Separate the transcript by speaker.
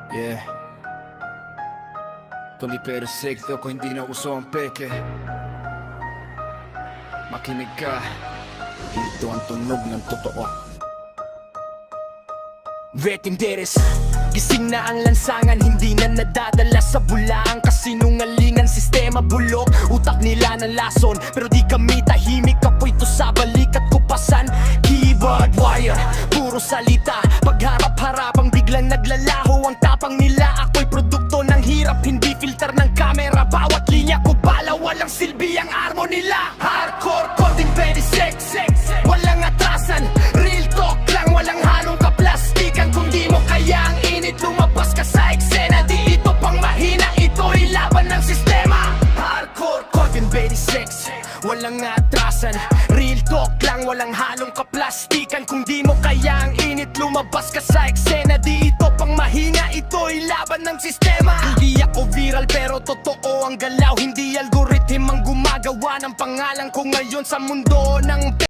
Speaker 1: Yeah. Tony Perfecto kung hindi na uso ang peke. Makinig ka, ito ang tunog ng totoo.
Speaker 2: Vetinderes, gising na ang lansangan, hindi na nadadala sa bulaang kasinungalingan. Sistema bulok, utak nila ng lason, pero di kami tahimik. Apoy to sa balikat kupasan, keyboard wire, puro salita. Pagharap-harapang biglang naglalaho ang tapang nila. Ako'y produkto ng hirap, hindi filter ng kamera. Bawat linya ko bala, walang silbi ang armo nila. Hardcore, konting 26, walang atrasan. Real talk lang, walang halong kaplastikan. Kung di mo kaya ang init, lumabas ka sa eksena. Di ito pang mahina, ito'y laban ng sistema. Hardcore, Corvin 26, walang atrasan. Real talk lang, walang halong kaplastikan. Kung di mo kaya ang init, lumabas ka sa eksena. Di ito pang mahina, ito'y laban ng sistema. Hindi ako viral pero totoo ang galaw. Hindi algorithm ang gumagawa ng pangalan ko ngayon sa mundo ng